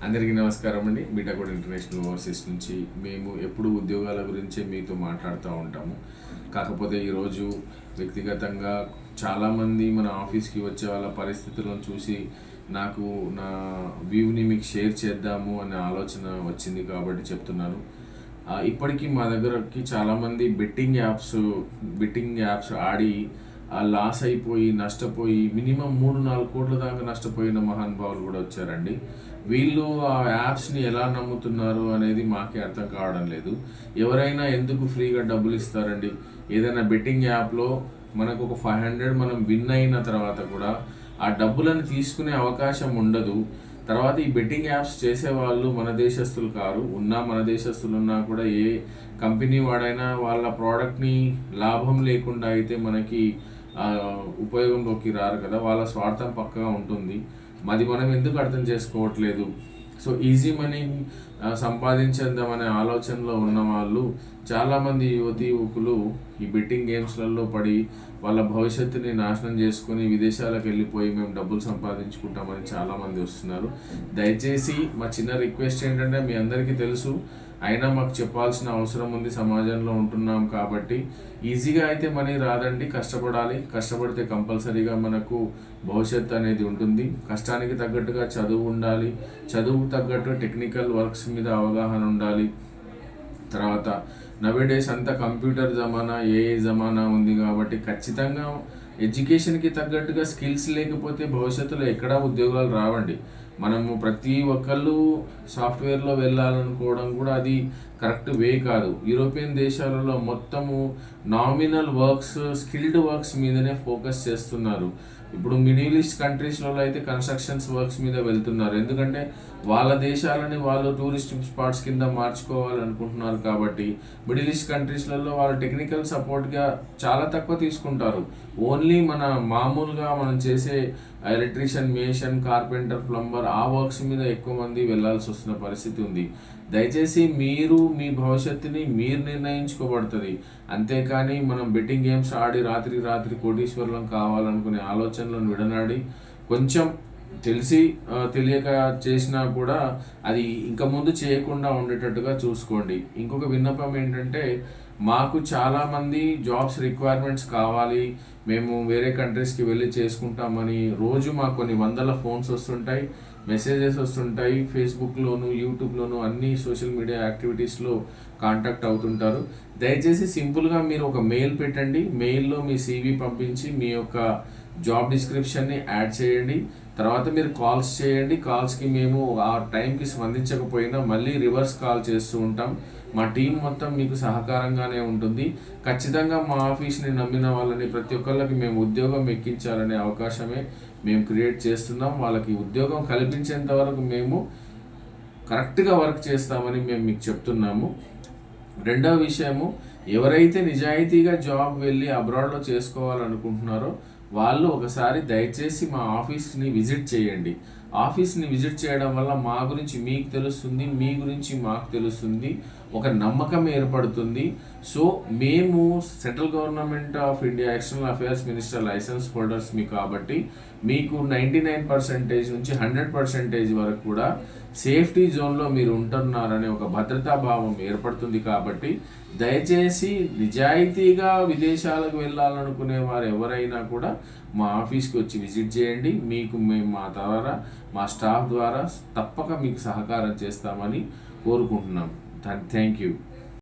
అందరికీ నమస్కారం అండి. బీటాకోడ్ ఇంటర్నేషనల్ ఓవర్సీస్ నుంచి మేము ఎప్పుడు ఉద్యోగాల గురించే మీతో మాట్లాడుతూ ఉంటాము. కాకపోతే ఈరోజు వ్యక్తిగతంగా చాలామంది మన ఆఫీస్కి వచ్చే వాళ్ళ పరిస్థితులను చూసి నాకు నా వ్యూని మీకు షేర్ చేద్దాము అనే ఆలోచన వచ్చింది కాబట్టి చెప్తున్నాను. ఇప్పటికీ మా దగ్గరకి చాలామంది బెట్టింగ్ యాప్స్ ఆడి లాస్ అయిపోయి నష్టపోయి మినిమం 3-4 కోట్ల దాకా నష్టపోయిన మహానుభావులు కూడా వచ్చారండి. వీళ్ళు ఆ యాప్స్ని ఎలా నమ్ముతున్నారు అనేది మాకే అర్థం కావడం లేదు. ఎవరైనా ఎందుకు ఫ్రీగా డబ్బులు ఇస్తారండి? ఏదైనా బెట్టింగ్ యాప్లో మనకు ఒక 500 మనం విన్ అయిన తర్వాత కూడా ఆ డబ్బులను తీసుకునే అవకాశం ఉండదు. తర్వాత ఈ బెట్టింగ్ యాప్స్ చేసేవాళ్ళు మన దేశస్తులు కారు. మన దేశస్తులు ఉన్నా కూడా ఏ కంపెనీ వాడైనా వాళ్ళ ప్రోడక్ట్ని లాభం లేకుండా అయితే మనకి ఉపయోగంలోకి రారు కదా. వాళ్ళ స్వార్థం పక్కగా ఉంటుంది. మనం ఎందుకు అర్థం చేసుకోవట్లేదు? సో ఈజీ మనీ సంపాదించేద్దామనే ఆలోచనలో ఉన్న వాళ్ళు చాలామంది యువకులు ఈ బెట్టింగ్ గేమ్స్లలో పడి వాళ్ళ భవిష్యత్తుని నాశనం చేసుకొని విదేశాలకు వెళ్ళిపోయి మేము డబ్బులు సంపాదించుకుంటామని చాలామంది వస్తున్నారు. దయచేసి మా చిన్న రిక్వెస్ట్ ఏంటంటే, మీ అందరికీ తెలుసు, అయినా మాకు చెప్పాల్సిన అవసరం ఉంది. సమాజంలో ఉంటున్నాం కాబట్టి ఈజీగా అయితే మనీ రాదండి. కష్టపడితే కంపల్సరీగా మనకు భవిష్యత్తు అనేది ఉంటుంది. కష్టానికి తగ్గట్టుగా చదువు ఉండాలి. చదువు తగ్గట్టు టెక్నికల్ వర్క్స్ మీద అవగాహన ఉండాలి. తర్వాత నవేడేస్ అంతా కంప్యూటర్ జమానా, ఏఐ జమానా ఉంది కాబట్టి ఖచ్చితంగా ఎడ్యుకేషన్కి తగ్గట్టుగా స్కిల్స్ లేకపోతే భవిష్యత్తులో ఎక్కడా ఉద్యోగాలు రావండి. మనము ప్రతి ఒక్కళ్ళు సాఫ్ట్వేర్లో వెళ్ళాలనుకోవడం కూడా అది కరెక్ట్ వే కాదు. యూరోపియన్ దేశాలలో మొత్తము నామినల్ వర్క్స్, స్కిల్డ్ వర్క్స్ మీదనే ఫోకస్ చేస్తున్నారు. ఇప్పుడు మిడిల్ ఈస్ట్ కంట్రీస్లలో అయితే కన్స్ట్రక్షన్స్ వర్క్స్ మీద వెళ్తున్నారు. ఎందుకంటే వాళ్ళ దేశాలని వాళ్ళు టూరిస్ట్ స్పాట్స్ కింద మార్చుకోవాలనుకుంటున్నారు కాబట్టి మిడిల్ ఈస్ట్ కంట్రీస్లలో వాళ్ళు టెక్నికల్ సపోర్ట్గా చాలా తక్కువ తీసుకుంటారు. ఓన్లీ మామూలుగా మనం చేసే ఎలక్ట్రీషియన్, మేషన్, కార్పెంటర్, ప్లంబర్ ఆ వర్క్స్ మీద ఎక్కువ మంది వెళ్ళాల్సి వస్తున్న పరిస్థితి ఉంది. దయచేసి మీరు మీ భవిష్యత్తుని మీరు నిర్ణయించుకోబడుతుంది. అంతేకాని మనం బెట్టింగ్ గేమ్స్ ఆడి రాత్రి కోటీశ్వరులం కావాలనుకునే ఆలోచనలను విడనాడి కొంచెం తెలియక చేసినా కూడా అది ఇంకా ముందు చేయకుండా ఉండేటట్టుగా చూసుకోండి. ఇంకొక విన్నపం ఏంటంటే, మాకు చాలామంది జాబ్స్ రిక్వైర్మెంట్స్ కావాలి, మేము వేరే కంట్రీస్కి వెళ్ళి చేసుకుంటామని రోజు మాకు కొన్ని వందల ఫోన్స్ వస్తుంటాయి, మెసేజెస్ వస్తుంటాయి. ఫేస్బుక్లోను, యూట్యూబ్లోను అన్ని సోషల్ మీడియా యాక్టివిటీస్లో కాంటాక్ట్ అవుతుంటారు. దయచేసి సింపుల్గా మీరు ఒక మెయిల్ పెట్టండి. మెయిల్లో మీ CV పంపించి మీ యొక్క జాబ్ డిస్క్రిప్షన్ని యాడ్ చేయండి. తర్వాత మీరు కాల్స్ చేయండి. కాల్స్కి మేము ఆ టైంకి స్పందించకపోయినా మళ్ళీ రివర్స్ కాల్ చేస్తూ ఉంటాం. మా టీం మొత్తం మీకు సహకారంగానే ఉంటుంది. ఖచ్చితంగా మా ఆఫీస్ని నమ్మిన వాళ్ళని ప్రతి ఒక్కళ్ళకి మేము ఉద్యోగం ఎక్కించాలనే అవకాశమే మేము క్రియేట్ చేస్తున్నాం. వాళ్ళకి ఉద్యోగం కల్పించేంత వరకు మేము కరెక్ట్గా వర్క్ చేస్తామని మేము మీకు చెప్తున్నాము. రెండవ విషయము, ఎవరైతే నిజాయితీగా జాబ్ వెళ్ళి అబ్రాడ్లో చేసుకోవాలనుకుంటున్నారో వాళ్ళు ఒకసారి దయచేసి మా ఆఫీస్ని విజిట్ చేయండి. ఆఫీస్ని విజిట్ చేయడం వల్ల మా గురించి మీకు తెలుస్తుంది, మీ గురించి మాకు తెలుస్తుంది, ఒక నమ్మకం ఏర్పడుతుంది. సో మేము central government of India external affairs minister licence holders మీ కాబట్టి మీకు 99% నుంచి 100% వరకు కూడా సేఫ్టీ జోన్లో మీరు ఉంటున్నారనే ఒక భద్రతా భావం ఏర్పడుతుంది. కాబట్టి దయచేసి నిజాయితీగా విదేశాలకు వెళ్ళాలనుకునే వారు ఎవరైనా కూడా మా ఆఫీస్కి వచ్చి విజిట్ చేయండి. మేము మా స్టాఫ్ ద్వారా తప్పక మీకు సహకారం చేస్తామని కోరుకుంటున్నాం. Thank you.